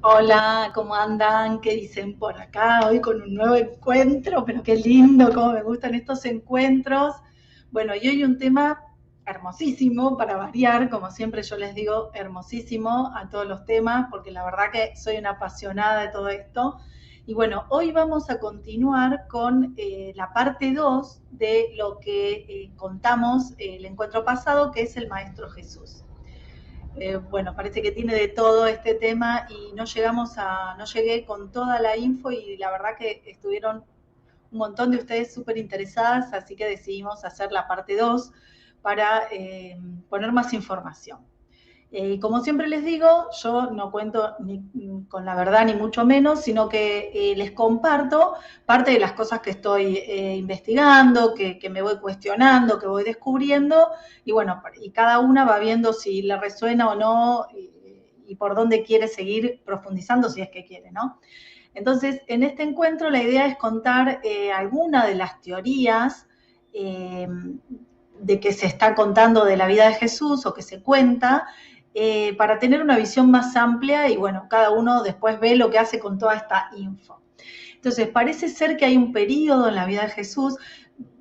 Hola, ¿cómo andan? ¿Qué dicen por acá? Hoy con un nuevo encuentro, pero qué lindo, cómo me gustan estos encuentros. Bueno, y hoy un tema hermosísimo para variar, como siempre yo les digo, hermosísimo a todos los temas, porque la verdad que soy una apasionada de todo esto. Y bueno, hoy vamos a continuar con la parte 2 de lo que contamos el encuentro pasado, que es el Maestro Jesús. Bueno, parece que tiene de todo este tema y no llegué con toda la info y la verdad que estuvieron un montón de ustedes súper interesadas, así que decidimos hacer la parte 2 para poner más información. Como siempre les digo, yo no cuento ni con la verdad ni mucho menos, sino que les comparto parte de las cosas que estoy investigando, que me voy cuestionando, que voy descubriendo, y bueno, y cada una va viendo si le resuena o no y por dónde quiere seguir profundizando, si es que quiere, ¿no? Entonces, en este encuentro la idea es contar alguna de las teorías eh, de que se está contando de la vida de Jesús o que se cuenta, para tener una visión más amplia y bueno, cada uno después ve lo que hace con toda esta info. Entonces, parece ser que hay un periodo en la vida de Jesús.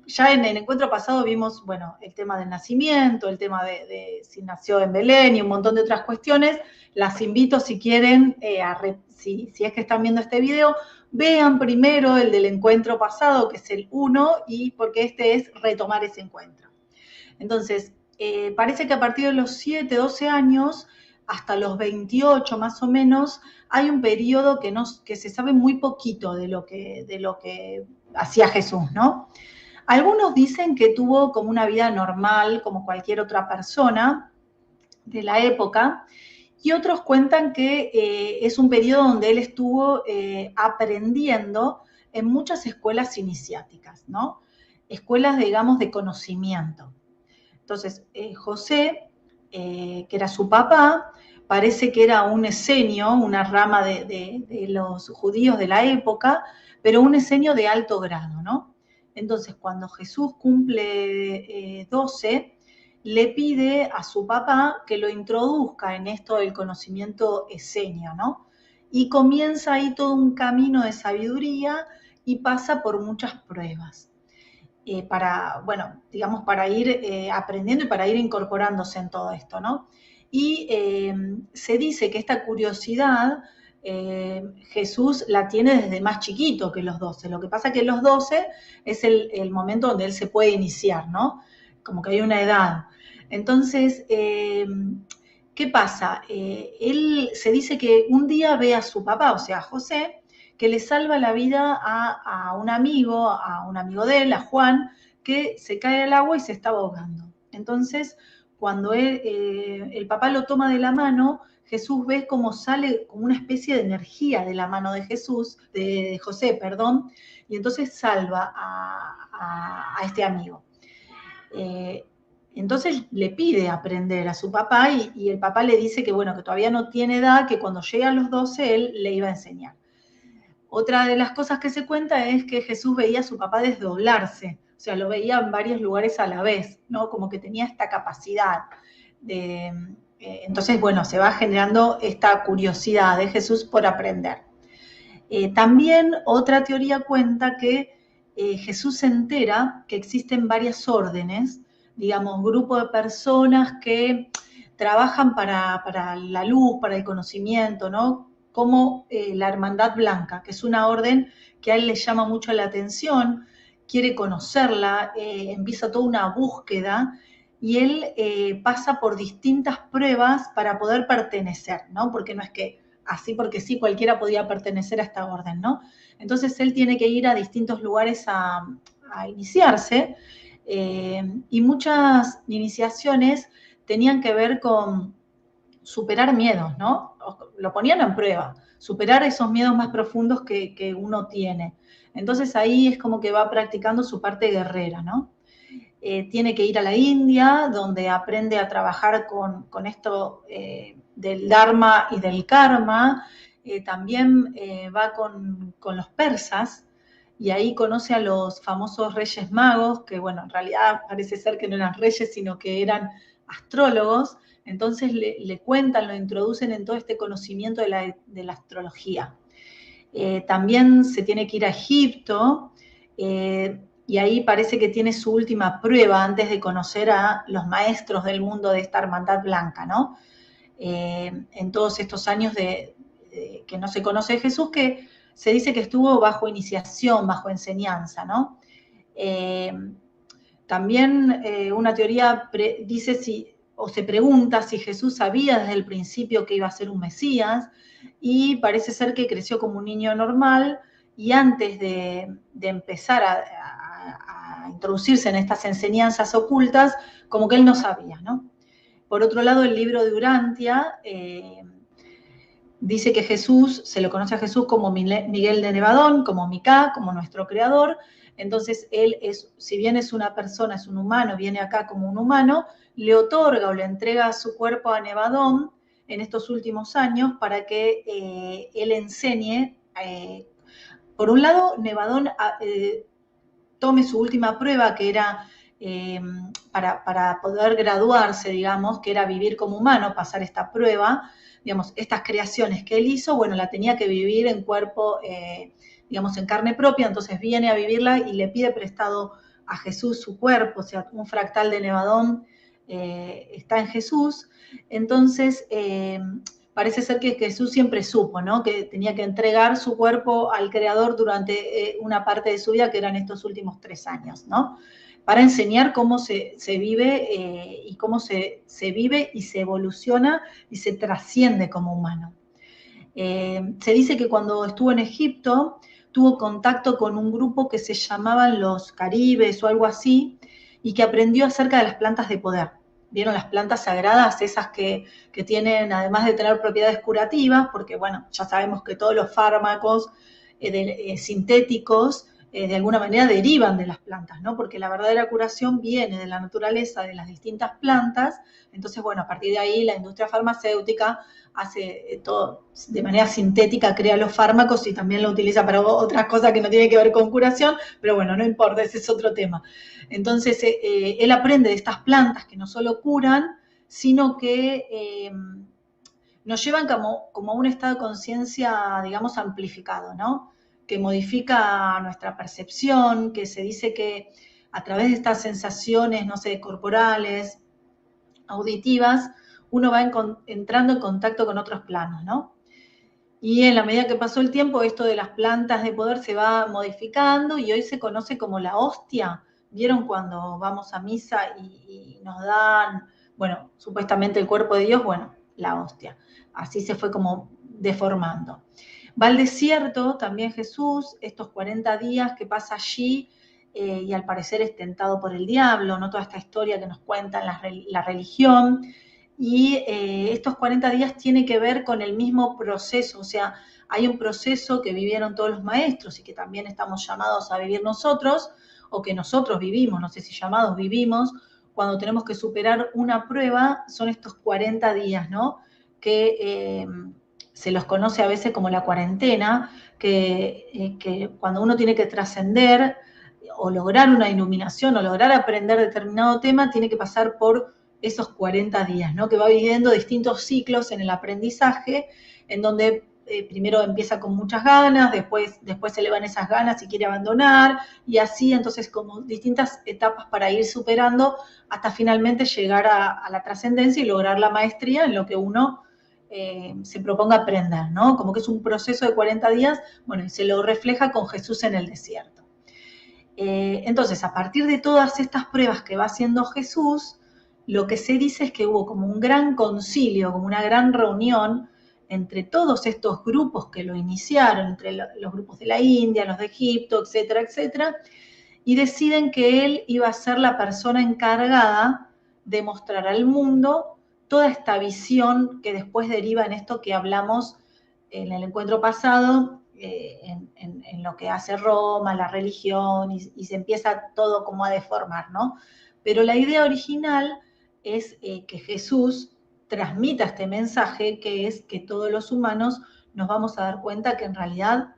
Ya en el encuentro pasado vimos, bueno, el tema del nacimiento, el tema de si nació en Belén y un montón de otras cuestiones. Las invito, si quieren, si es que están viendo este video, vean primero el del encuentro pasado, que es el uno, y porque este es retomar ese encuentro. Entonces, parece que a partir de los 7, 12 años, hasta los 28 más o menos, hay un periodo que se sabe muy poquito de lo que hacía Jesús, ¿no? Algunos dicen que tuvo como una vida normal, como cualquier otra persona de la época, y otros cuentan que es un periodo donde él estuvo aprendiendo en muchas escuelas iniciáticas, ¿no? Escuelas, digamos, de conocimiento. Entonces, José, que era su papá, parece que era un esenio, una rama de los judíos de la época, pero un esenio de alto grado, ¿no? Entonces, cuando Jesús cumple 12, le pide a su papá que lo introduzca en esto del conocimiento esenio, ¿no? Y comienza ahí todo un camino de sabiduría y pasa por muchas pruebas para, bueno, digamos, para ir aprendiendo y para ir incorporándose en todo esto, ¿no? Y se dice que esta curiosidad Jesús la tiene desde más chiquito que los 12. Lo que pasa que los 12 es el momento donde él se puede iniciar, ¿no? Como que hay una edad. Entonces, ¿qué pasa? Él se dice que un día ve a su papá, o sea, a José, que le salva la vida a un amigo de él, a Juan, que se cae al agua y se estaba ahogando. Entonces, cuando el papá lo toma de la mano, Jesús ve cómo sale como una especie de energía de la mano de Jesús, de José, perdón, y entonces salva a este amigo. Eh, entonces le pide aprender a su papá y el papá le dice que bueno, que todavía no tiene edad, que cuando llegue a los 12 él le iba a enseñar. Otra de las cosas que se cuenta es que Jesús veía a su papá desdoblarse, o sea, lo veía en varios lugares a la vez, ¿no? Como que tenía esta capacidad de... entonces, bueno, se va generando esta curiosidad de Jesús por aprender. También otra teoría cuenta que Jesús se entera que existen varias órdenes, digamos, grupos de personas que trabajan para la luz, para el conocimiento, ¿no? Como la Hermandad Blanca, que es una orden que a él le llama mucho la atención, quiere conocerla, empieza toda una búsqueda y él pasa por distintas pruebas para poder pertenecer, ¿no? Porque no es que así porque sí, cualquiera podía pertenecer a esta orden, ¿no? Entonces él tiene que ir a distintos lugares a iniciarse y muchas iniciaciones tenían que ver con superar miedos, ¿no? Lo ponían en prueba, superar esos miedos más profundos que uno tiene. Entonces ahí es como que va practicando su parte guerrera, ¿no? Tiene que ir a la India, donde aprende a trabajar con esto del Dharma y del Karma. También va con los persas y ahí conoce a los famosos reyes magos, que bueno, en realidad parece ser que no eran reyes, sino que eran astrólogos, Entonces le cuentan, lo introducen en todo este conocimiento de la astrología. También se tiene que ir a Egipto, y ahí parece que tiene su última prueba antes de conocer a los maestros del mundo de esta hermandad blanca, ¿no? En todos estos años que no se conoce de Jesús, que se dice que estuvo bajo iniciación, bajo enseñanza, ¿no? También una teoría dice o se pregunta si Jesús sabía desde el principio que iba a ser un Mesías, y parece ser que creció como un niño normal, y antes de empezar a introducirse en estas enseñanzas ocultas, como que él no sabía, ¿no? Por otro lado, el libro de Urantia dice que Jesús, se lo conoce a Jesús como Miguel de Nevadón, como Micá, como nuestro creador. Entonces, él si bien es una persona, es un humano, viene acá como un humano, le otorga o le entrega su cuerpo a Nevadón en estos últimos años para que él enseñe. Por un lado, Nevadón tome su última prueba, que era para poder graduarse, digamos, que era vivir como humano, pasar esta prueba, digamos, estas creaciones que él hizo, bueno, la tenía que vivir en cuerpo, digamos, en carne propia, entonces viene a vivirla y le pide prestado a Jesús su cuerpo, o sea, un fractal de Nevadón está en Jesús. Entonces, parece ser que Jesús siempre supo, ¿no? Que tenía que entregar su cuerpo al Creador durante una parte de su vida, que eran estos últimos 3 años, ¿no? Para enseñar cómo se vive y cómo se vive y se evoluciona y se trasciende como humano. Se dice que cuando estuvo en Egipto tuvo contacto con un grupo que se llamaban los Caribes o algo así, y que aprendió acerca de las plantas de poder. ¿Vieron las plantas sagradas? Esas que tienen, además de tener propiedades curativas, porque bueno, ya sabemos que todos los fármacos sintéticos de alguna manera derivan de las plantas, ¿no? Porque la verdadera curación viene de la naturaleza de las distintas plantas. Entonces, bueno, a partir de ahí la industria farmacéutica hace todo de manera sintética, crea los fármacos y también lo utiliza para otras cosas que no tienen que ver con curación, pero bueno, no importa, ese es otro tema. Entonces, él aprende de estas plantas que no solo curan, sino que nos llevan como a un estado de conciencia, digamos, amplificado, ¿no? Que modifica nuestra percepción, que se dice que a través de estas sensaciones, no sé, corporales, auditivas, uno va entrando en contacto con otros planos, ¿no? Y en la medida que pasó el tiempo, esto de las plantas de poder se va modificando y hoy se conoce como la hostia. ¿Vieron cuando vamos a misa y nos dan, bueno, supuestamente el cuerpo de Dios? Bueno, la hostia. Así se fue como deformando. Va al desierto también Jesús, estos 40 días que pasa allí, y al parecer es tentado por el diablo, ¿no? Toda esta historia que nos cuenta la religión. Y estos 40 días tiene que ver con el mismo proceso, o sea, hay un proceso que vivieron todos los maestros y que también estamos llamados a vivir nosotros, o que nosotros vivimos, no sé si llamados vivimos, cuando tenemos que superar una prueba, son estos 40 días, ¿no? Que se los conoce a veces como la cuarentena, que cuando uno tiene que trascender o lograr una iluminación o lograr aprender determinado tema, tiene que pasar por esos 40 días, ¿no? Que va viviendo distintos ciclos en el aprendizaje, en donde primero empieza con muchas ganas, después se le van esas ganas y quiere abandonar, y así, entonces, como distintas etapas para ir superando hasta finalmente llegar a la trascendencia y lograr la maestría en lo que uno se proponga aprender, ¿no? Como que es un proceso de 40 días, bueno, y se lo refleja con Jesús en el desierto. Entonces, a partir de todas estas pruebas que va haciendo Jesús, lo que se dice es que hubo como un gran concilio, como una gran reunión entre todos estos grupos que lo iniciaron, entre los grupos de la India, los de Egipto, etcétera, etcétera, y deciden que él iba a ser la persona encargada de mostrar al mundo toda esta visión que después deriva en esto que hablamos en el encuentro pasado, en lo que hace Roma, la religión, y se empieza todo como a deformar, ¿no? Pero la idea original es que Jesús transmita este mensaje, que es que todos los humanos nos vamos a dar cuenta que en realidad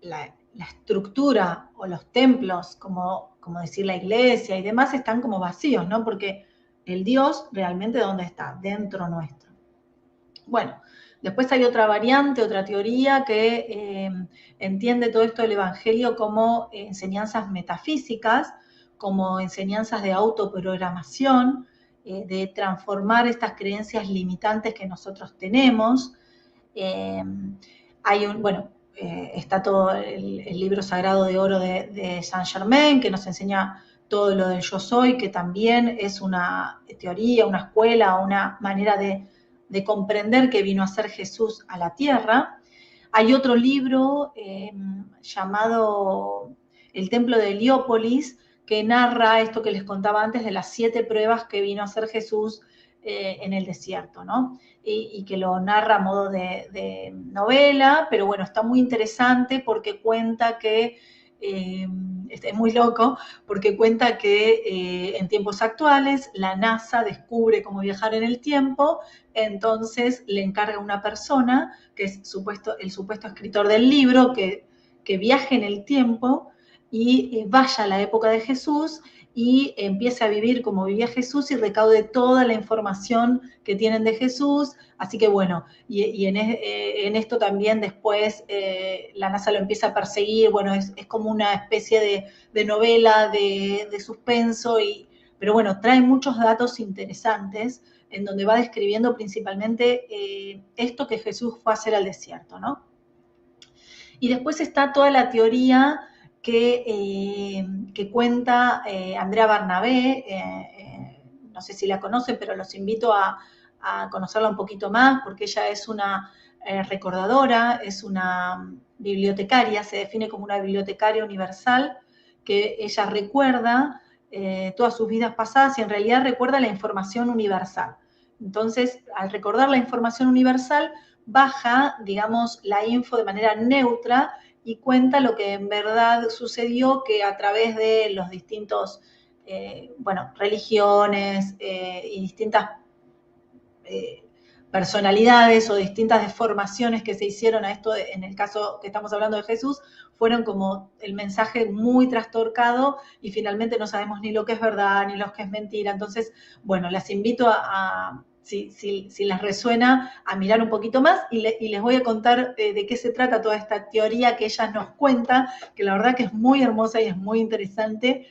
la estructura o los templos, como decir la iglesia y demás, están como vacíos, ¿no? Porque el Dios realmente dónde está, dentro nuestro. Bueno, después hay otra variante, otra teoría que entiende todo esto del Evangelio como enseñanzas metafísicas, como enseñanzas de autoprogramación, de transformar estas creencias limitantes que nosotros tenemos. Está todo el libro sagrado de oro de Saint Germain, que nos enseña todo lo del yo soy, que también es una teoría, una escuela, una manera de comprender que vino a ser Jesús a la tierra. Hay otro libro llamado El Templo de Heliópolis, que narra esto que les contaba antes de las 7 pruebas que vino a hacer Jesús en el desierto, ¿no? Y que lo narra a modo de novela, pero bueno, está muy interesante porque cuenta que es muy loco, porque cuenta que en tiempos actuales la NASA descubre cómo viajar en el tiempo, entonces le encarga a una persona, que es el supuesto escritor del libro, que viaje en el tiempo y vaya a la época de Jesús y empiece a vivir como vivía Jesús y recaude toda la información que tienen de Jesús. Así que bueno, y en esto también después la NASA lo empieza a perseguir, bueno, es como una especie de novela, de suspenso, pero bueno, trae muchos datos interesantes en donde va describiendo principalmente esto que Jesús fue a hacer al desierto, ¿no? Y después está toda la teoría que cuenta Andrea Barnabé, no sé si la conocen, pero los invito a conocerla un poquito más, porque ella es una recordadora, es una bibliotecaria, se define como una bibliotecaria universal, que ella recuerda todas sus vidas pasadas y en realidad recuerda la información universal. Entonces, al recordar la información universal, baja, digamos, la info de manera neutra y cuenta lo que en verdad sucedió, que a través de los distintos, religiones y distintas personalidades o distintas deformaciones que se hicieron a esto, en el caso que estamos hablando de Jesús, fueron como el mensaje muy trastorcado y finalmente no sabemos ni lo que es verdad ni lo que es mentira. Entonces, bueno, las invito si les resuena, a mirar un poquito más y les voy a contar de qué se trata toda esta teoría que ella nos cuenta, que la verdad que es muy hermosa y es muy interesante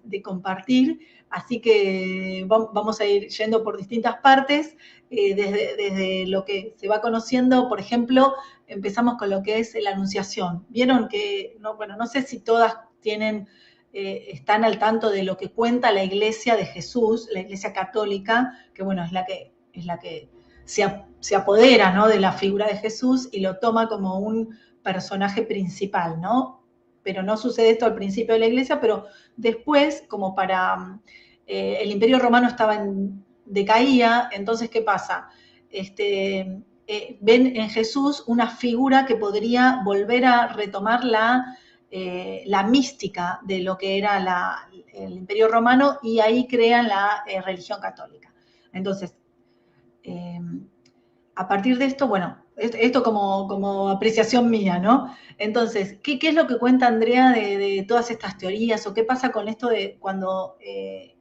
de compartir. Así que vamos a ir yendo por distintas partes, desde lo que se va conociendo. Por ejemplo, empezamos con lo que es la Anunciación. Vieron que, no sé si todas están al tanto de lo que cuenta la Iglesia de Jesús, la Iglesia católica, que bueno, es la que se apodera, ¿no?, de la figura de Jesús y lo toma como un personaje principal, ¿no? Pero no sucede esto al principio de la Iglesia, pero después, como el Imperio Romano decaía, entonces, ¿qué pasa? Ven en Jesús una figura que podría volver a retomar la mística de lo que era el Imperio Romano, y ahí crean la religión católica. Entonces, a partir de esto, bueno, esto como apreciación mía, ¿no? Entonces, ¿qué es lo que cuenta Andrea de todas estas teorías? ¿O qué pasa con esto de cuando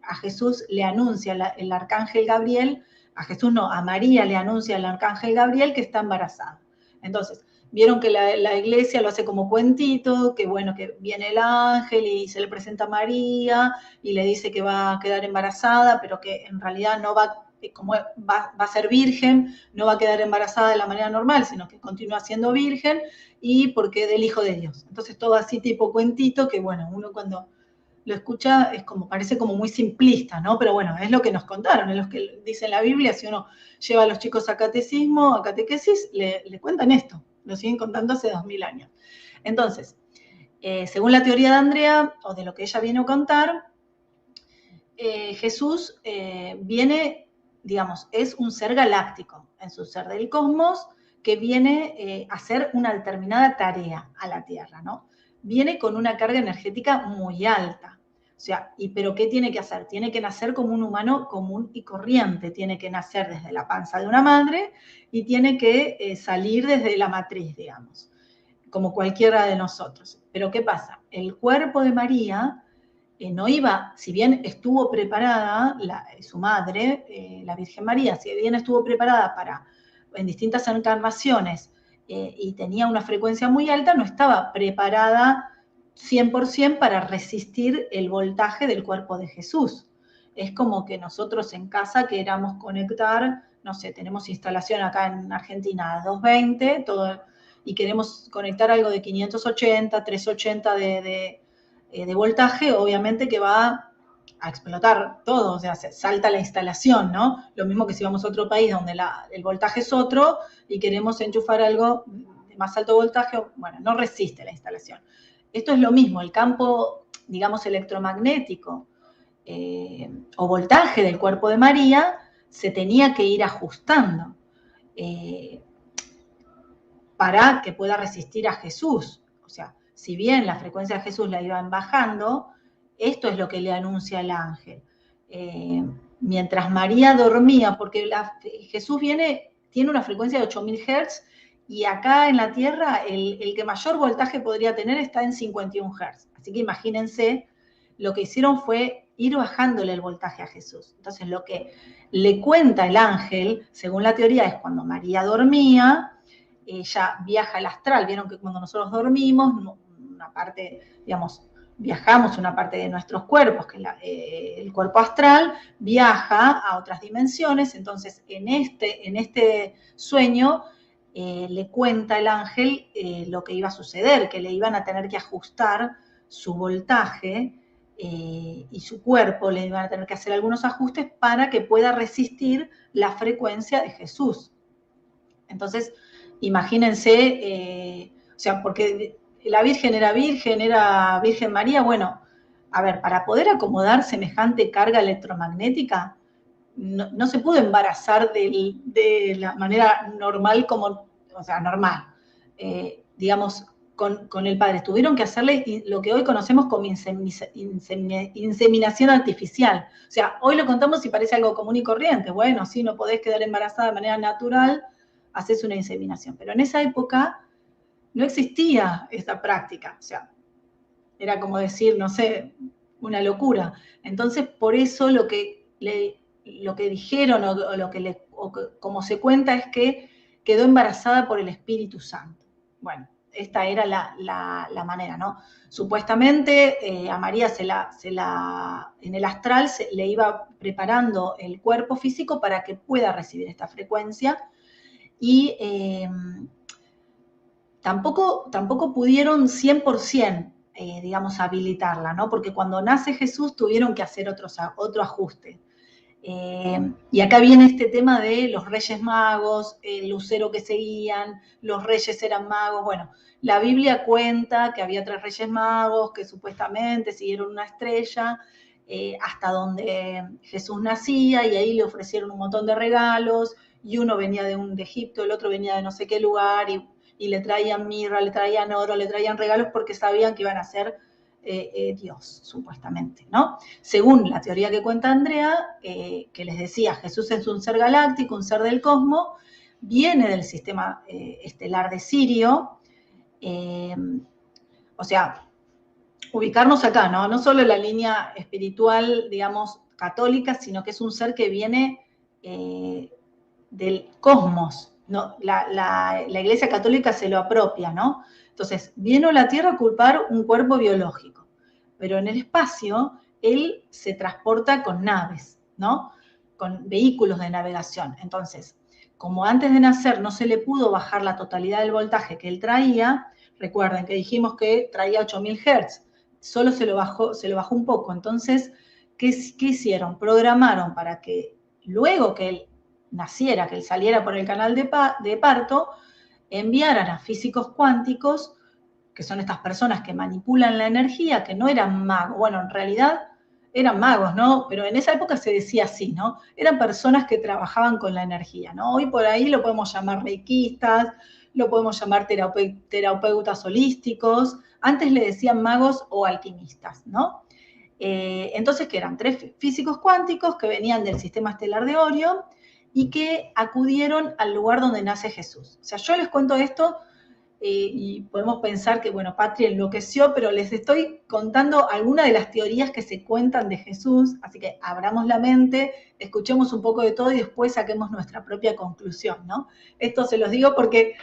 a Jesús le anuncia el arcángel Gabriel, a Jesús no, a María le anuncia el arcángel Gabriel que está embarazada? Entonces, vieron que la iglesia lo hace como cuentito, que bueno, que viene el ángel y se le presenta a María y le dice que va a quedar embarazada, pero que en realidad no va, como va a ser virgen, no va a quedar embarazada de la manera normal, sino que continúa siendo virgen, y porque del Hijo de Dios. Entonces todo así tipo cuentito, que bueno, uno cuando lo escucha parece como muy simplista, ¿no? Pero bueno, es lo que nos contaron, es lo que dice la Biblia. Si uno lleva a los chicos a catecismo, a catequesis, le cuentan esto, lo siguen contando hace 2000 años. Entonces, según la teoría de Andrea, o de lo que ella viene a contar, Jesús viene, digamos, es un ser galáctico en su ser del cosmos, que viene a hacer una determinada tarea a la Tierra, ¿no? Viene con una carga energética muy alta. O sea, ¿pero qué tiene que hacer? Tiene que nacer como un humano común y corriente, tiene que nacer desde la panza de una madre y tiene que salir desde la matriz, digamos, como cualquiera de nosotros. Pero ¿qué pasa? El cuerpo de María no iba, si bien estuvo preparada, su madre, la Virgen María, si bien estuvo preparada en distintas encarnaciones y tenía una frecuencia muy alta, no estaba preparada 100% para resistir el voltaje del cuerpo de Jesús. Es como que nosotros en casa queramos conectar, no sé, tenemos instalación acá en Argentina a 220, y queremos conectar algo de 580, 380 de voltaje, obviamente que va a explotar todo, o sea, se salta la instalación, ¿no? Lo mismo que si vamos a otro país donde el voltaje es otro y queremos enchufar algo de más alto voltaje, bueno, no resiste la instalación. Esto es lo mismo, el campo, digamos, electromagnético o voltaje del cuerpo de María se tenía que ir ajustando para que pueda resistir a Jesús. O sea, si bien la frecuencia de Jesús la iban bajando, esto es lo que le anuncia el ángel. Mientras María dormía, porque Jesús tiene una frecuencia de 8000 Hz y acá en la Tierra el que mayor voltaje podría tener está en 51 Hz. Así que imagínense, lo que hicieron fue ir bajándole el voltaje a Jesús. Entonces lo que le cuenta el ángel, según la teoría, es cuando María dormía, ella viaja al astral. Vieron que cuando nosotros dormimos, una parte, digamos, viajamos una parte de nuestros cuerpos, que el cuerpo astral viaja a otras dimensiones. Entonces, en este sueño le cuenta el ángel lo que iba a suceder, que le iban a tener que ajustar su voltaje y su cuerpo, le iban a tener que hacer algunos ajustes para que pueda resistir la frecuencia de Jesús. Entonces, imagínense, o sea, porque la Virgen era Virgen María, bueno, a ver, para poder acomodar semejante carga electromagnética, no se pudo embarazar de la manera normal o sea, normal, digamos, con el padre. Tuvieron que hacerle lo que hoy conocemos como inseminación artificial. O sea, hoy lo contamos y parece algo común y corriente. Bueno, sí, no podés quedar embarazada de manera natural, haces una inseminación. Pero en esa época no existía esta práctica. O sea, era como decir, no sé, una locura. Entonces, por eso lo que dijeron como se cuenta es que quedó embarazada por el Espíritu Santo. Bueno, esta era la manera, ¿no? Supuestamente a María en el astral le iba preparando el cuerpo físico para que pueda recibir esta frecuencia y tampoco pudieron 100%, digamos, habilitarla, ¿no? Porque cuando nace Jesús tuvieron que hacer otro ajuste. Y acá viene este tema de los reyes magos, el lucero que seguían, los reyes eran magos. Bueno, la Biblia cuenta que había 3 reyes magos que supuestamente siguieron una estrella hasta donde Jesús nacía y ahí le ofrecieron un montón de regalos y uno venía de Egipto, el otro venía de no sé qué lugar y le traían mirra, le traían oro, le traían regalos porque sabían que iban a ser Dios, supuestamente, ¿no? Según la teoría que cuenta Andrea, que les decía, Jesús es un ser galáctico, un ser del cosmos, viene del sistema estelar de Sirio, o sea, ubicarnos acá, ¿no? No solo la línea espiritual, digamos, católica, sino que es un ser que viene del cosmos, ¿no? La Iglesia Católica se lo apropia, ¿no? Entonces, vino a la Tierra a ocupar un cuerpo biológico, pero en el espacio él se transporta con naves, ¿no? Con vehículos de navegación. Entonces, como antes de nacer no se le pudo bajar la totalidad del voltaje que él traía, recuerden que dijimos que traía 8000 Hz, solo se lo bajó un poco. Entonces, ¿qué hicieron? Programaron para que luego que él naciera, que él saliera por el canal de parto, enviaran a físicos cuánticos, que son estas personas que manipulan la energía, que no eran magos, bueno, en realidad eran magos, ¿no? Pero en esa época se decía así, ¿no? Eran personas que trabajaban con la energía, ¿no? Hoy por ahí lo podemos llamar reikistas, lo podemos llamar terapeutas holísticos, antes le decían magos o alquimistas, ¿no? Entonces, que eran 3 físicos cuánticos que venían del sistema estelar de Orión y que acudieron al lugar donde nace Jesús. O sea, yo les cuento esto y podemos pensar que, bueno, Patri enloqueció, pero les estoy contando algunas de las teorías que se cuentan de Jesús, así que abramos la mente, escuchemos un poco de todo y después saquemos nuestra propia conclusión, ¿no? Esto se los digo porque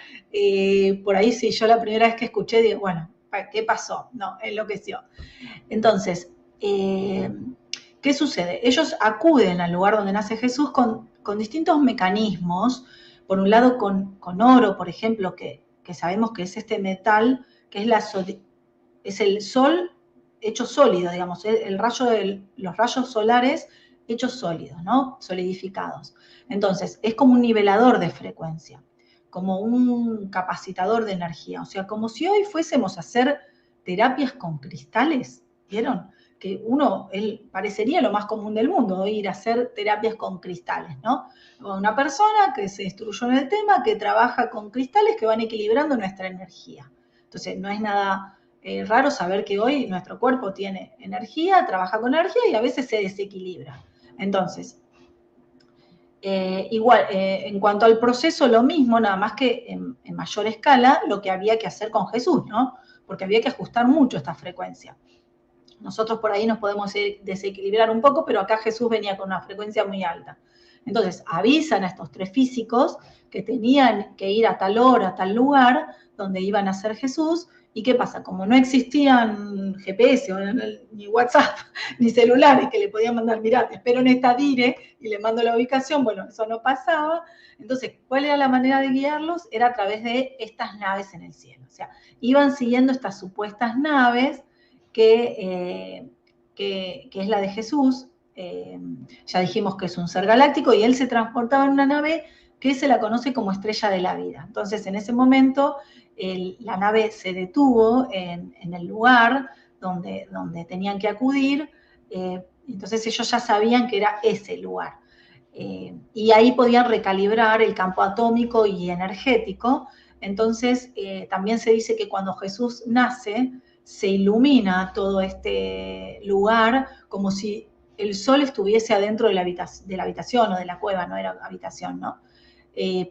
por ahí sí, yo la primera vez que escuché, digo, bueno, ¿qué pasó? No, enloqueció. Entonces, ¿qué sucede? Ellos acuden al lugar donde nace Jesús con distintos mecanismos, por un lado con oro, por ejemplo, que sabemos que es este metal, que es el sol hecho sólido, digamos, los rayos solares hechos sólidos, ¿no? Solidificados. Entonces, es como un nivelador de frecuencia, como un capacitador de energía, o sea, como si hoy fuésemos a hacer terapias con cristales, ¿vieron? Que parecería lo más común del mundo, ir a hacer terapias con cristales, ¿no? Una persona que se instruyó en el tema, que trabaja con cristales que van equilibrando nuestra energía. Entonces, no es nada raro saber que hoy nuestro cuerpo tiene energía, trabaja con energía y a veces se desequilibra. Entonces, igual, en cuanto al proceso, lo mismo, nada más que en mayor escala, lo que había que hacer con Jesús, ¿no? Porque había que ajustar mucho esta frecuencia. Nosotros por ahí nos podemos desequilibrar un poco, pero acá Jesús venía con una frecuencia muy alta. Entonces avisan a estos tres físicos que tenían que ir a tal hora, a tal lugar, donde iban a ser Jesús. ¿Y qué pasa? Como no existían GPS, ni WhatsApp, ni celulares que le podían mandar, mirá, te espero en esta dire y le mando la ubicación, bueno, eso no pasaba. Entonces, ¿cuál era la manera de guiarlos? Era a través de estas naves en el cielo. O sea, iban siguiendo estas supuestas naves que es la de Jesús. Ya dijimos que es un ser galáctico y él se transportaba en una nave que se la conoce como estrella de la vida. Entonces, en ese momento, la nave se detuvo en el lugar donde tenían que acudir, entonces ellos ya sabían que era ese lugar. Y ahí podían recalibrar el campo atómico y energético. Entonces, también se dice que cuando Jesús nace, se ilumina todo este lugar como si el sol estuviese adentro de la habitación o de la cueva, no era habitación, ¿no?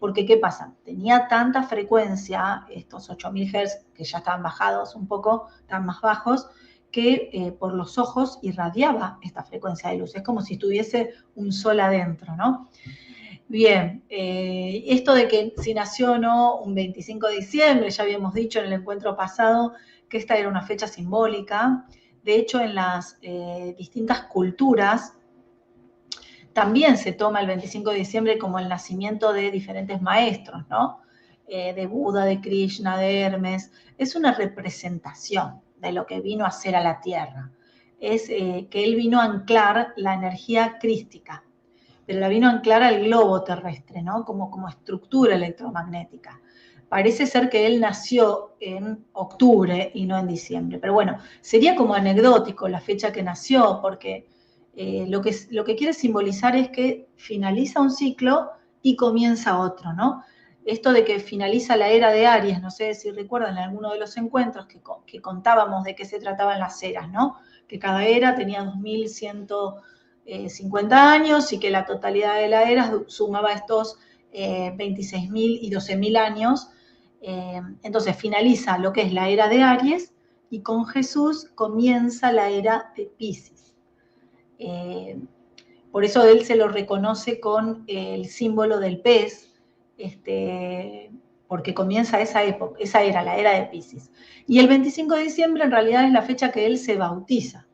Porque, ¿qué pasa? Tenía tanta frecuencia, estos 8000 Hz, que ya estaban bajados un poco, estaban más bajos, que por los ojos irradiaba esta frecuencia de luz. Es como si estuviese un sol adentro, ¿no? Bien, esto de que si nació o no un 25 de diciembre, ya habíamos dicho en el encuentro pasado que esta era una fecha simbólica. De hecho, en las distintas culturas también se toma el 25 de diciembre como el nacimiento de diferentes maestros, ¿no? De Buda, de Krishna, de Hermes. Es una representación de lo que vino a hacer a la Tierra. Es que él vino a anclar la energía crística, pero la vino a anclar al globo terrestre, ¿no? Como estructura electromagnética. Parece ser que él nació en octubre y no en diciembre, pero bueno, sería como anecdótico la fecha que nació, porque lo que quiere simbolizar es que finaliza un ciclo y comienza otro, ¿no? Esto de que finaliza la era de Aries, no sé si recuerdan en alguno de los encuentros que contábamos de qué se trataban las eras, ¿no? Que cada era tenía 2150 años y que la totalidad de la era sumaba estos 26.000 y 12.000 años. Entonces finaliza lo que es la era de Aries y con Jesús comienza la era de Piscis. Por eso él se lo reconoce con el símbolo del pez, porque comienza esa época, esa era, la era de Piscis. Y el 25 de diciembre en realidad es la fecha que él se bautiza.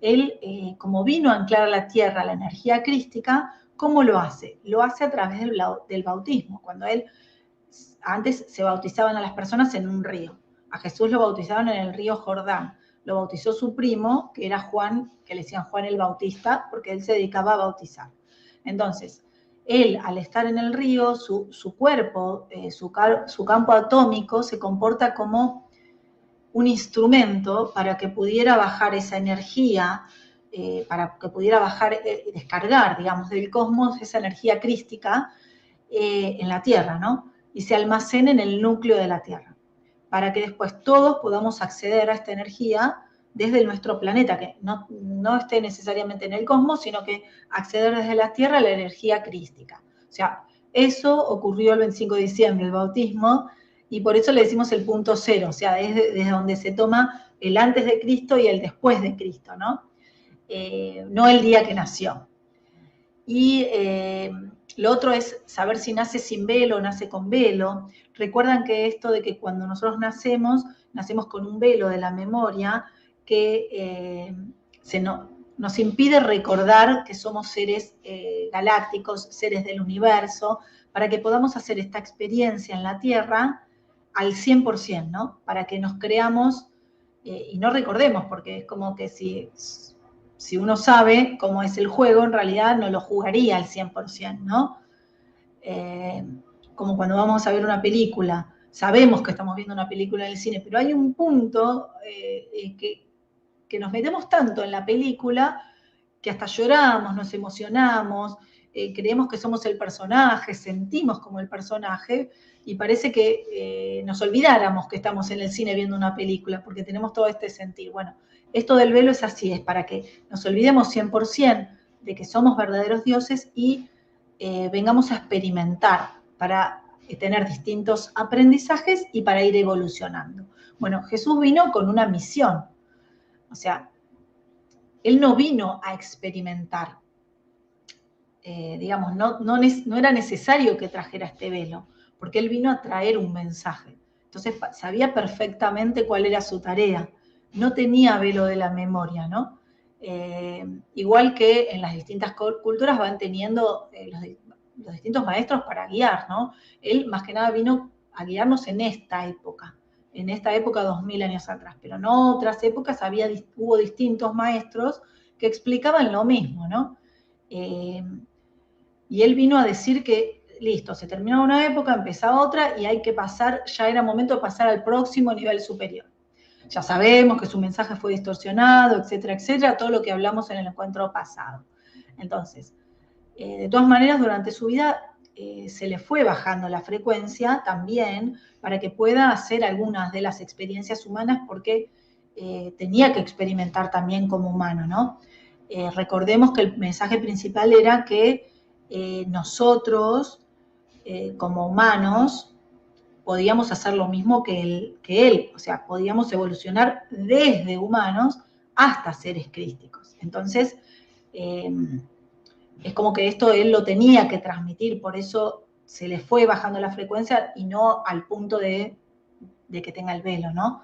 Él, como vino a anclar a la tierra la energía crística, ¿cómo lo hace? Lo hace a través del bautismo. Cuando antes se bautizaban a las personas en un río. A Jesús lo bautizaban en el río Jordán. Lo bautizó su primo, que era Juan, que le decían Juan el Bautista, porque él se dedicaba a bautizar. Entonces, él, al estar en el río, su cuerpo, su campo atómico se comporta como un instrumento para que pudiera bajar esa energía, para que pudiera bajar, descargar, digamos, del cosmos esa energía crística en la Tierra, ¿no? Y se almacene en el núcleo de la Tierra, para que después todos podamos acceder a esta energía desde nuestro planeta, que no esté necesariamente en el cosmos, sino que acceder desde la Tierra a la energía crística. O sea, eso ocurrió el 25 de diciembre, el bautismo, y por eso le decimos el punto cero, o sea, desde donde se toma el antes de Cristo y el después de Cristo, ¿no? No el día que nació. Y lo otro es saber si nace sin velo o nace con velo. Recuerdan que esto de que cuando nosotros nacemos con un velo de la memoria que nos impide recordar que somos seres galácticos, seres del universo, para que podamos hacer esta experiencia en la Tierra al 100%, ¿no? Para que nos creamos y no recordemos, porque es como que si uno sabe cómo es el juego, en realidad no lo jugaría al 100%, ¿no? Como cuando vamos a ver una película, sabemos que estamos viendo una película en el cine, pero hay un punto que nos metemos tanto en la película que hasta lloramos, nos emocionamos, creemos que somos el personaje, sentimos como el personaje, y parece que nos olvidáramos que estamos en el cine viendo una película, porque tenemos todo este sentir. Bueno, esto del velo es así, es para que nos olvidemos 100% de que somos verdaderos dioses y vengamos a experimentar para tener distintos aprendizajes y para ir evolucionando. Bueno, Jesús vino con una misión, o sea, él no vino a experimentar, digamos, no era necesario que trajera este velo, porque él vino a traer un mensaje. Entonces sabía perfectamente cuál era su tarea. No tenía velo de la memoria, ¿no? Igual que en las distintas culturas van teniendo los distintos maestros para guiar, ¿no? Él más que nada vino a guiarnos en esta época 2000 años atrás, pero en otras épocas hubo distintos maestros que explicaban lo mismo, ¿no? Y él vino a decir que, listo, se terminó una época, empezaba otra y hay que pasar, ya era momento de pasar al próximo nivel superior. Ya sabemos que su mensaje fue distorsionado, etcétera, todo lo que hablamos en el encuentro pasado. Entonces, de todas maneras, durante su vida se le fue bajando la frecuencia también para que pueda hacer algunas de las experiencias humanas porque tenía que experimentar también como humano, ¿no? Recordemos que el mensaje principal era que nosotros, como humanos, podíamos hacer lo mismo que él, o sea, podíamos evolucionar desde humanos hasta seres crísticos. Entonces, es como que esto él lo tenía que transmitir, por eso se le fue bajando la frecuencia y no al punto de que tenga el velo, ¿no?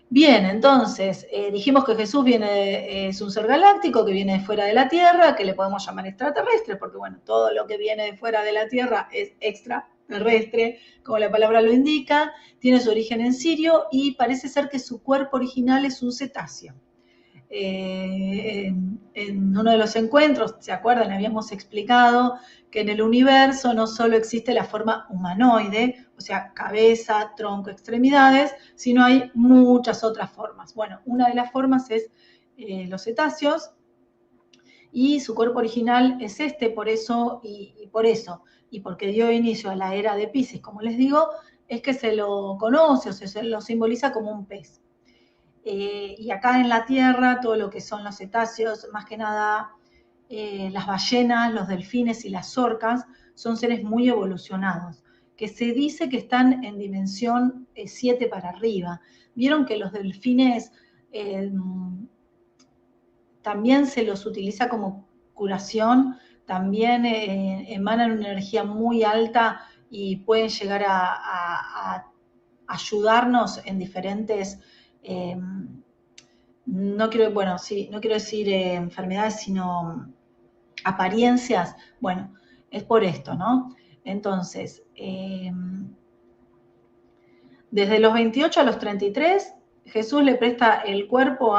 Bien, entonces, dijimos que Jesús es un ser galáctico que viene de fuera de la Tierra, que le podemos llamar extraterrestre, porque bueno, todo lo que viene de fuera de la Tierra es extraterrestre, como la palabra lo indica, tiene su origen en Sirio y parece ser que su cuerpo original es un cetáceo. En uno de los encuentros, ¿se acuerdan? Habíamos explicado que en el universo no solo existe la forma humanoide, o sea, cabeza, tronco, extremidades, sino hay muchas otras formas. Bueno, una de las formas es los cetáceos y su cuerpo original es por eso y porque dio inicio a la era de Piscis, como les digo, es que se lo conoce o se lo simboliza como un pez. Y acá en la Tierra, todo lo que son los cetáceos, más que nada las ballenas, los delfines y las orcas, son seres muy evolucionados, que se dice que están en dimensión 7 para arriba. Vieron que los delfines también se los utiliza como curación, también emanan una energía muy alta y pueden llegar a ayudarnos en diferentes no quiero decir enfermedades, sino apariencias. Bueno, es por esto, ¿no? Entonces, desde los 28 a los 33, Jesús le presta el cuerpo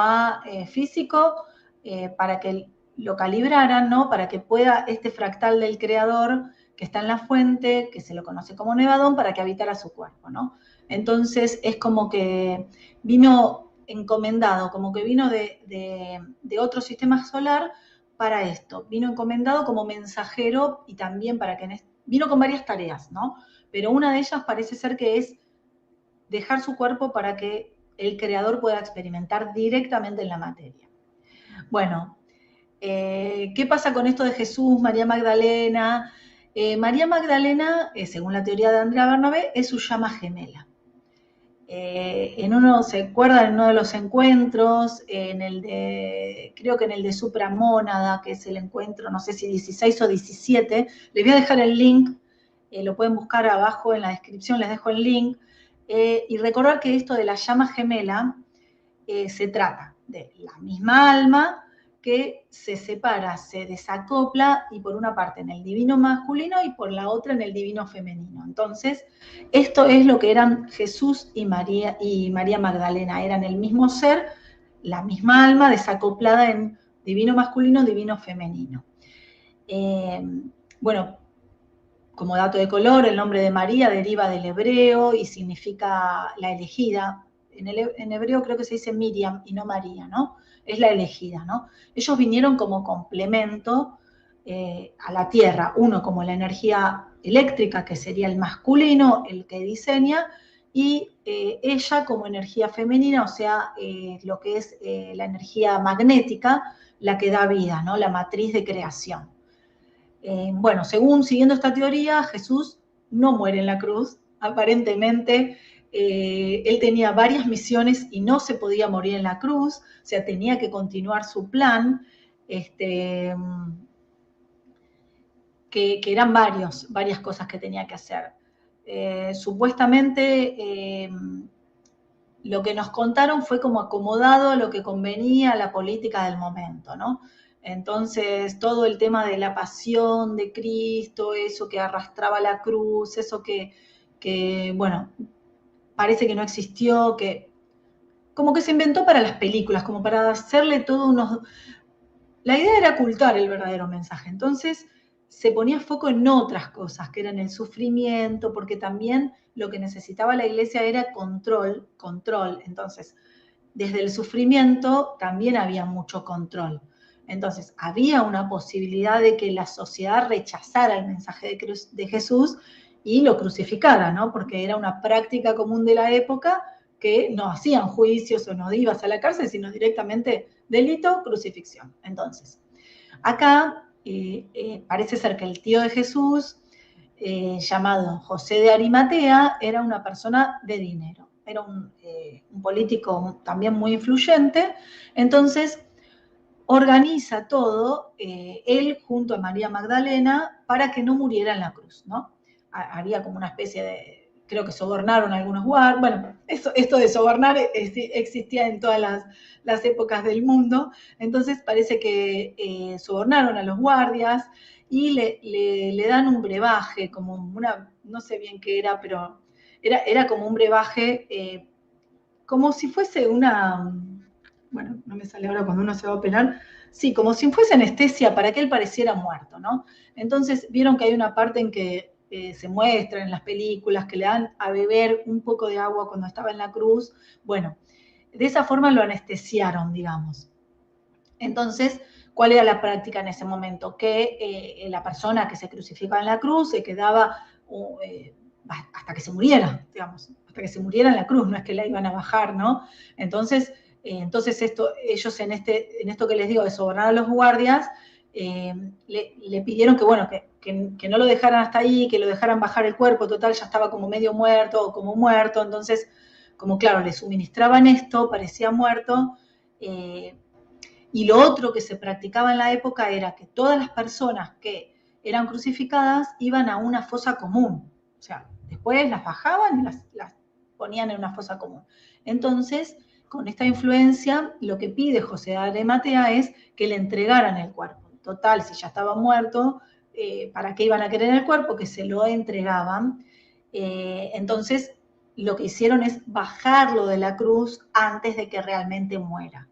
físico para que lo calibraran, ¿no? Para que pueda este fractal del creador que está en la fuente, que se lo conoce como Nevadón, para que habitara su cuerpo, ¿no? Entonces es como que vino encomendado, como que vino de otro sistema solar para esto. Vino encomendado como mensajero y también para que vino con varias tareas, ¿no? Pero una de ellas parece ser que es dejar su cuerpo para que el creador pueda experimentar directamente en la materia. Bueno, ¿qué pasa con esto de Jesús, María Magdalena? María Magdalena, según la teoría de Andrea Bernabé, es su llama gemela. ¿Se acuerdan en uno de los encuentros, creo que en el de Supramónada, que es el encuentro, no sé si 16 o 17, les voy a dejar el link, lo pueden buscar abajo en la descripción, les dejo el link, y recordar que esto de la llama gemela se trata de la misma alma que se separa, se desacopla, y por una parte en el divino masculino y por la otra en el divino femenino. Entonces, esto es lo que eran Jesús y María Magdalena, eran el mismo ser, la misma alma desacoplada en divino masculino, divino femenino. Bueno, como dato de color, el nombre de María deriva del hebreo y significa la elegida. En hebreo creo que se dice Miriam y no María, ¿no? Es la elegida, ¿no? Ellos vinieron como complemento a la tierra, uno como la energía eléctrica, que sería el masculino, el que diseña, y ella como energía femenina, o sea, lo que es la energía magnética, la que da vida, ¿no? La matriz de creación. Bueno, siguiendo esta teoría, Jesús no muere en la cruz. Aparentemente, él tenía varias misiones y no se podía morir en la cruz, o sea, tenía que continuar su plan, que eran varias cosas que tenía que hacer. Supuestamente, lo que nos contaron fue como acomodado a lo que convenía a la política del momento, ¿no? Entonces, todo el tema de la pasión de Cristo, eso que arrastraba la cruz, eso bueno, parece que no existió, que como que se inventó para las películas, como para hacerle todo unos... La idea era ocultar el verdadero mensaje, entonces se ponía foco en otras cosas, que eran el sufrimiento, porque también lo que necesitaba la iglesia era control, entonces desde el sufrimiento también había mucho control. Entonces, había una posibilidad de que la sociedad rechazara el mensaje de Jesús y lo crucificara, ¿no? Porque era una práctica común de la época que no hacían juicios o no ibas a la cárcel, sino directamente delito, crucifixión. Entonces, acá parece ser que el tío de Jesús, llamado José de Arimatea, era una persona de dinero, era un político también muy influyente, entonces organiza todo, él junto a María Magdalena, para que no muriera en la cruz, ¿no? Había como una especie de, creo que sobornaron a algunos guardias, bueno, esto de sobornar existía en todas las épocas del mundo, entonces parece que sobornaron a los guardias y le dan un brebaje, como una, no sé bien qué era, pero era como un brebaje, como si fuese una, bueno, no me sale ahora cuando uno se va a operar, sí, como si fuese anestesia para que él pareciera muerto, ¿no? Entonces, vieron que hay una parte en que se muestra en las películas que le dan a beber un poco de agua cuando estaba en la cruz. Bueno, de esa forma lo anestesiaron, digamos. Entonces, ¿cuál era la práctica en ese momento? Que la persona que se crucificaba en la cruz se quedaba hasta que se muriera, digamos, hasta que se muriera en la cruz, no es que la iban a bajar, ¿no? Entonces ellos en esto que les digo de sobornar a los guardias, le pidieron que, bueno, que no lo dejaran hasta ahí, que lo dejaran bajar el cuerpo, total, ya estaba como medio muerto o como muerto, entonces, como claro, le suministraban esto, parecía muerto, y lo otro que se practicaba en la época era que todas las personas que eran crucificadas iban a una fosa común, o sea, después las bajaban y las ponían en una fosa común. Entonces, con esta influencia, lo que pide José de Arimatea es que le entregaran el cuerpo. Total, si ya estaba muerto, ¿para qué iban a querer el cuerpo? Que se lo entregaban. Entonces, lo que hicieron es bajarlo de la cruz antes de que realmente muera.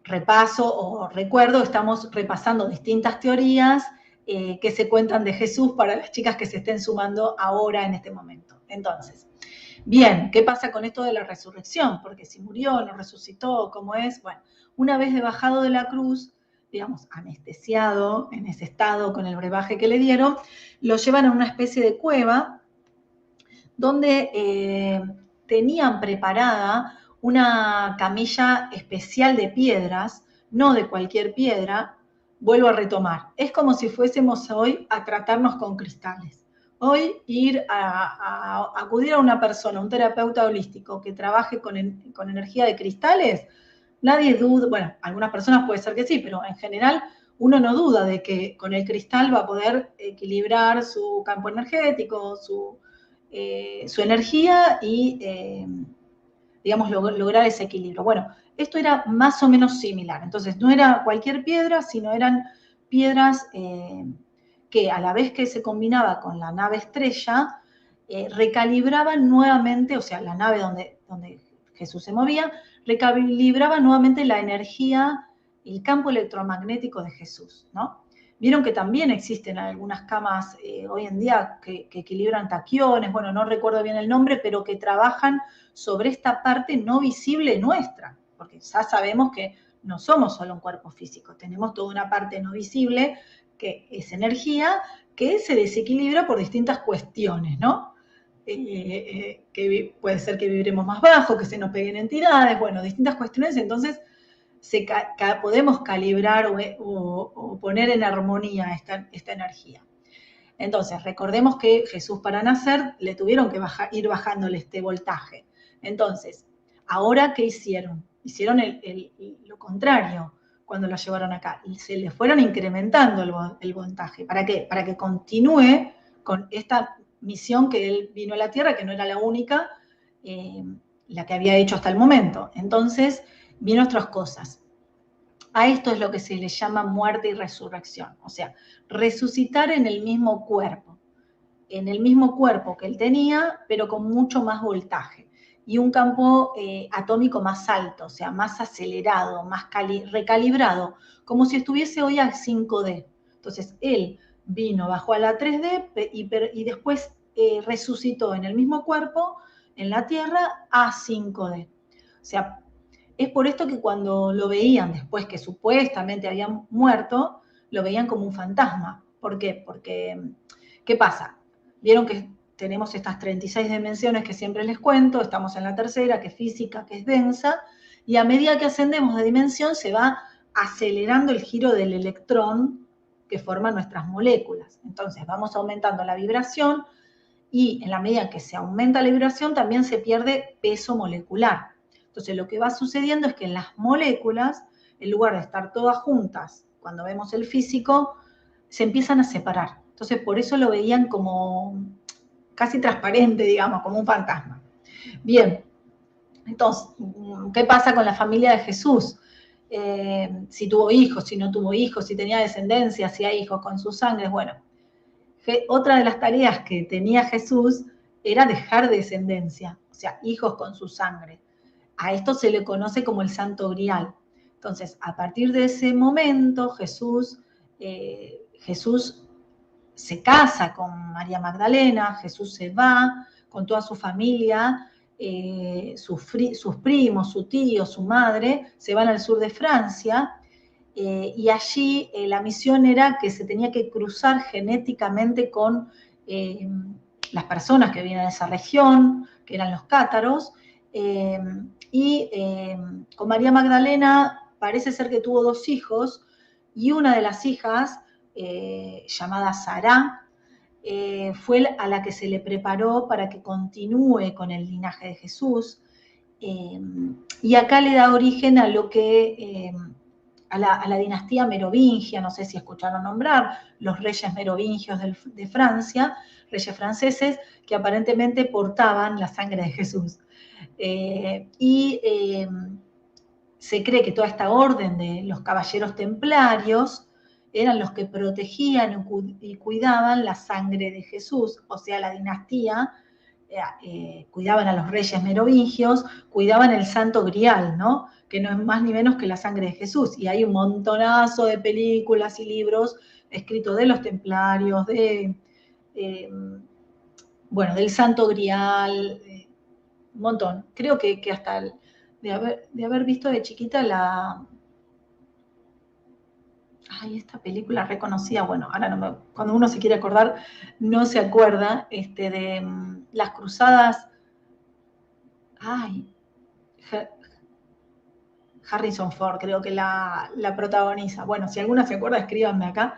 Repaso o recuerdo, estamos repasando distintas teorías que se cuentan de Jesús para las chicas que se estén sumando ahora en este momento. Entonces, bien, ¿qué pasa con esto de la resurrección? Porque si murió, no resucitó, ¿cómo es? Bueno, una vez de bajado de la cruz, digamos, anestesiado en ese estado con el brebaje que le dieron, lo llevan a una especie de cueva donde tenían preparada una camilla especial de piedras, no de cualquier piedra, vuelvo a retomar, es como si fuésemos hoy a tratarnos con cristales. Hoy ir a acudir a una persona, un terapeuta holístico que trabaje con energía de cristales, nadie duda, bueno, algunas personas puede ser que sí, pero en general uno no duda de que con el cristal va a poder equilibrar su campo energético, su energía y, digamos, lograr ese equilibrio. Bueno, esto era más o menos similar. Entonces, no era cualquier piedra, sino eran piedras que a la vez que se combinaba con la nave estrella, recalibraban nuevamente, o sea, la nave donde Jesús se movía, recalibraba nuevamente la energía, el campo electromagnético de Jesús, ¿no? Vieron que también existen algunas camas hoy en día que equilibran taquiones, bueno, no recuerdo bien el nombre, pero que trabajan sobre esta parte no visible nuestra, porque ya sabemos que no somos solo un cuerpo físico, tenemos toda una parte no visible que es energía que se desequilibra por distintas cuestiones, ¿no? Que puede ser que vibremos más bajo, que se nos peguen entidades, bueno, distintas cuestiones, entonces podemos calibrar o poner en armonía esta energía. Entonces, recordemos que Jesús para nacer le tuvieron que ir bajándole este voltaje. Entonces, ¿ahora qué hicieron? Hicieron lo contrario cuando lo llevaron acá. Y se le fueron incrementando el voltaje. ¿Para qué? Para que continúe con esta misión que él vino a la Tierra, que no era la única, la que había hecho hasta el momento. Entonces, vino otras cosas. A esto es lo que se le llama muerte y resurrección. O sea, resucitar en el mismo cuerpo que él tenía, pero con mucho más voltaje y un campo atómico más alto, o sea, más acelerado, más recalibrado, como si estuviese hoy a 5D. Entonces, él vino, bajó a la 3D y después resucitó en el mismo cuerpo, en la Tierra, a 5D. O sea, es por esto que cuando lo veían después que supuestamente habían muerto, lo veían como un fantasma. ¿Por qué? Porque, ¿qué pasa? Vieron que tenemos estas 36 dimensiones que siempre les cuento, estamos en la tercera, que es física, que es densa, y a medida que ascendemos de dimensión se va acelerando el giro del electrón que forman nuestras moléculas. Entonces vamos aumentando la vibración y en la medida que se aumenta la vibración también se pierde peso molecular. Entonces lo que va sucediendo es que en las moléculas, en lugar de estar todas juntas, cuando vemos el físico, se empiezan a separar. Entonces por eso lo veían como casi transparente, digamos, como un fantasma. Bien, entonces, ¿qué pasa con la familia de Jesús? Si tuvo hijos, si no tuvo hijos, si tenía descendencia, si hay hijos con sus sangres, bueno. Otra de las tareas que tenía Jesús era dejar descendencia, o sea, hijos con su sangre. A esto se le conoce como el Santo Grial. Entonces, a partir de ese momento, Jesús se casa con María Magdalena, Jesús se va con toda su familia, sus primos, su tío, su madre, se van al sur de Francia, y allí la misión era que se tenía que cruzar genéticamente con las personas que vienen de esa región, que eran los cátaros, y con María Magdalena parece ser que tuvo 2 hijos, y una de las hijas, llamada Sará, fue a la que se le preparó para que continúe con el linaje de Jesús, y acá le da origen a lo que a la dinastía merovingia, no sé si escucharon nombrar, los reyes merovingios de Francia, reyes franceses, que aparentemente portaban la sangre de Jesús. Se cree que toda esta orden de los caballeros templarios eran los que protegían y cuidaban la sangre de Jesús, o sea, la dinastía, cuidaban a los reyes merovingios, cuidaban el Santo Grial, ¿no? Que no es más ni menos que la sangre de Jesús. Y hay un montonazo de películas y libros escritos de los templarios, bueno, del Santo Grial, un montón. Creo que hasta de haber visto de chiquita esta película reconocida, bueno, ahora cuando uno se quiere acordar, no se acuerda, de las cruzadas, Harrison Ford, creo que la protagoniza. Bueno, si alguna se acuerda, escríbanme acá.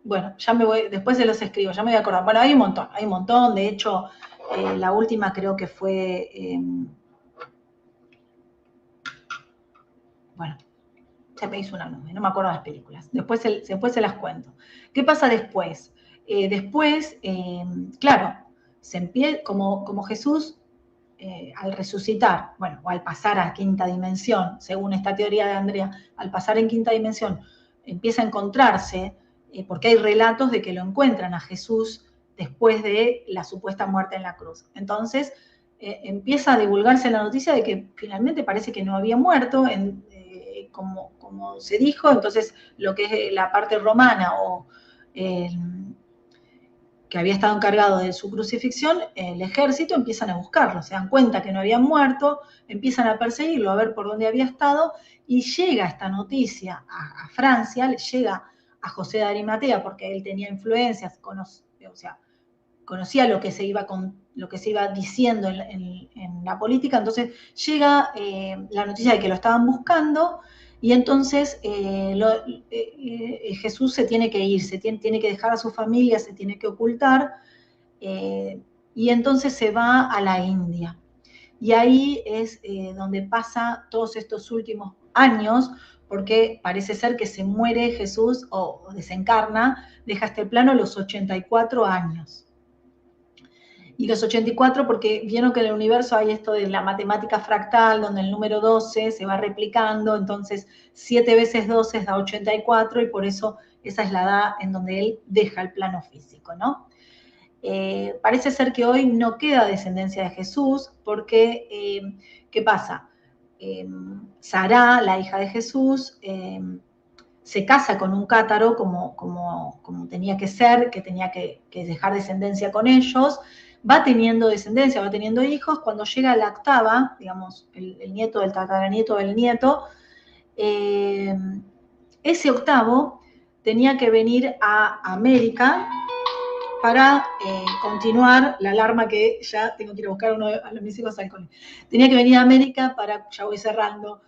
Bueno, ya me voy, después se los escribo, ya me voy a acordar. Bueno, hay un montón. De hecho, la última creo que fue, bueno, se me hizo una nube, no me acuerdo de las películas. Después se las cuento. ¿Qué pasa después? Claro, como Jesús, al resucitar, bueno, o al pasar a quinta dimensión, según esta teoría de Andrea, al pasar en quinta dimensión, empieza a encontrarse, porque hay relatos de que lo encuentran a Jesús después de la supuesta muerte en la cruz. Entonces, empieza a divulgarse la noticia de que finalmente parece que no había muerto, como se dijo. Entonces lo que es la parte romana o que había estado encargado de su crucifixión, el ejército empiezan a buscarlo, se dan cuenta que no había muerto, empiezan a perseguirlo, a ver por dónde había estado, y llega esta noticia a Francia, le llega a José de Arimatea, porque él tenía influencias, o sea, conocía lo que se iba diciendo en la política. Entonces llega la noticia de que lo estaban buscando, y entonces Jesús se tiene que ir, tiene que dejar a su familia, se tiene que ocultar, y entonces se va a la India. Y ahí es donde pasa todos estos últimos años, porque parece ser que se muere Jesús o desencarna, deja este plano a los 84 años. Y los 84, porque vieron que en el universo hay esto de la matemática fractal, donde el número 12 se va replicando, entonces 7 veces 12 da 84, y por eso esa es la edad en donde él deja el plano físico, ¿no? Parece ser que hoy no queda descendencia de Jesús, porque, ¿qué pasa? Sará, la hija de Jesús, se casa con un cátaro como tenía que ser, que tenía que dejar descendencia con ellos, va teniendo descendencia, va teniendo hijos. Cuando llega la octava, digamos, el nieto del tataranieto del nieto, ese octavo tenía que venir a América para continuar la alarma, que ya tengo que ir a buscar a mis hijos al colegio. Tenía que venir a América para, ya voy cerrando,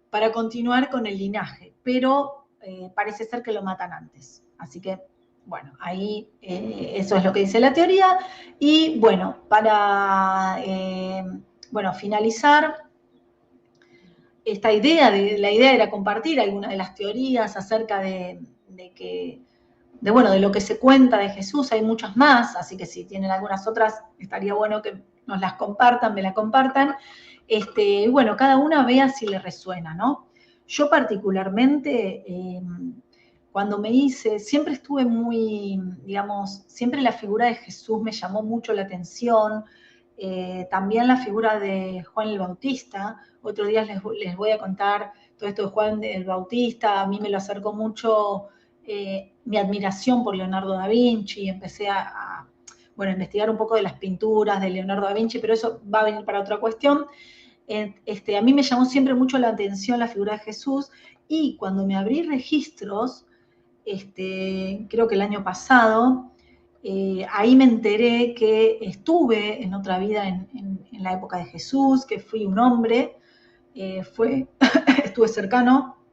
para continuar con el linaje, pero parece ser que lo matan antes. Así que, bueno, ahí eso es lo que dice la teoría. Y bueno, para finalizar, la idea era compartir algunas de las teorías acerca de lo que se cuenta de Jesús. Hay muchas más, así que si tienen algunas otras, estaría bueno que nos las compartan, me la compartan. Y bueno, cada una vea si le resuena, ¿no? Yo particularmente, cuando siempre estuve muy, digamos, siempre la figura de Jesús me llamó mucho la atención. También la figura de Juan el Bautista. Otro día les voy a contar todo esto de Juan el Bautista. A mí me lo acercó mucho mi admiración por Leonardo da Vinci. Empecé a investigar un poco de las pinturas de Leonardo da Vinci, pero eso va a venir para otra cuestión. A mí me llamó siempre mucho la atención la figura de Jesús, y cuando me abrí registros, creo que el año pasado, ahí me enteré que estuve en otra vida en la época de Jesús, que fui un hombre, estuve cercano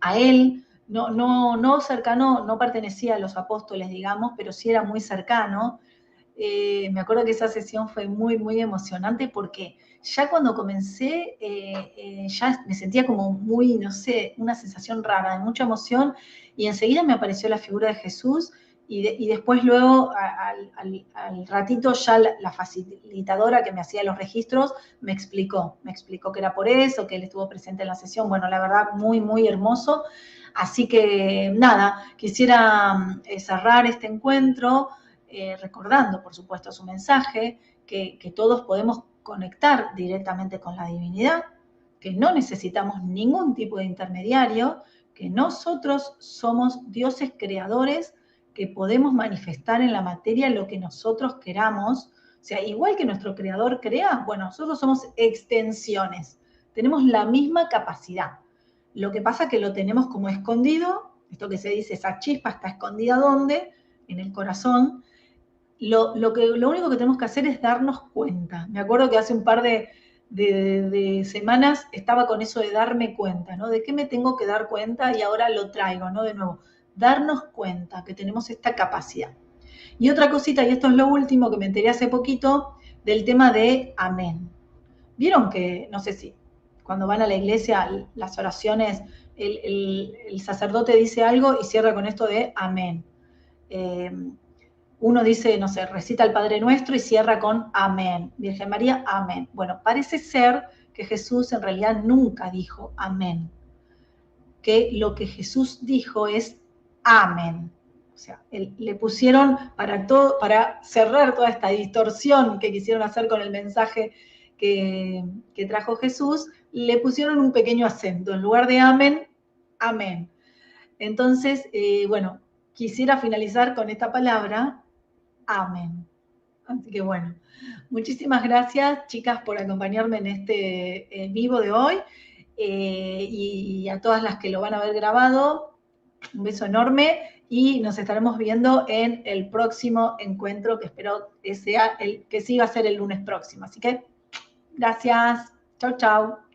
a él, no cercano, no pertenecía a los apóstoles, digamos, pero sí era muy cercano. Me acuerdo que esa sesión fue muy, muy emocionante, porque ya cuando comencé, ya me sentía como muy, no sé, una sensación rara, de mucha emoción, y enseguida me apareció la figura de Jesús, y después luego, al ratito, ya la facilitadora que me hacía los registros me explicó que era por eso, que él estuvo presente en la sesión. Bueno, la verdad, muy, muy hermoso. Así que nada, quisiera cerrar este encuentro recordando, por supuesto, su mensaje, que todos podemos conectar directamente con la divinidad, que no necesitamos ningún tipo de intermediario, que nosotros somos dioses creadores, que podemos manifestar en la materia lo que nosotros queramos. O sea, igual que nuestro creador crea, bueno, nosotros somos extensiones, tenemos la misma capacidad. Lo que pasa es que lo tenemos como escondido, esto que se dice, esa chispa está escondida, ¿dónde? En el corazón. lo único que tenemos que hacer es darnos cuenta. Me acuerdo que hace un par de semanas estaba con eso de darme cuenta, ¿no? De qué me tengo que dar cuenta y ahora lo traigo, ¿no? De nuevo, darnos cuenta que tenemos esta capacidad. Y otra cosita, y esto es lo último que me enteré hace poquito, del tema de amén. Vieron que, no sé si, cuando van a la iglesia, las oraciones, el sacerdote dice algo y cierra con esto de amén. Uno dice, no sé, recita el Padre Nuestro y cierra con amén. Virgen María, amén. Bueno, parece ser que Jesús en realidad nunca dijo amén. Que lo que Jesús dijo es amén. O sea, le pusieron para cerrar toda esta distorsión que quisieron hacer con el mensaje que trajo Jesús, le pusieron un pequeño acento. En lugar de amén, amén. Entonces, bueno, quisiera finalizar con esta palabra, amén. Así que bueno, muchísimas gracias, chicas, por acompañarme en este en vivo de hoy. Y a todas las que lo van a ver grabado, un beso enorme y nos estaremos viendo en el próximo encuentro que espero que sea que sí va a ser el lunes próximo. Así que gracias. Chau, chau.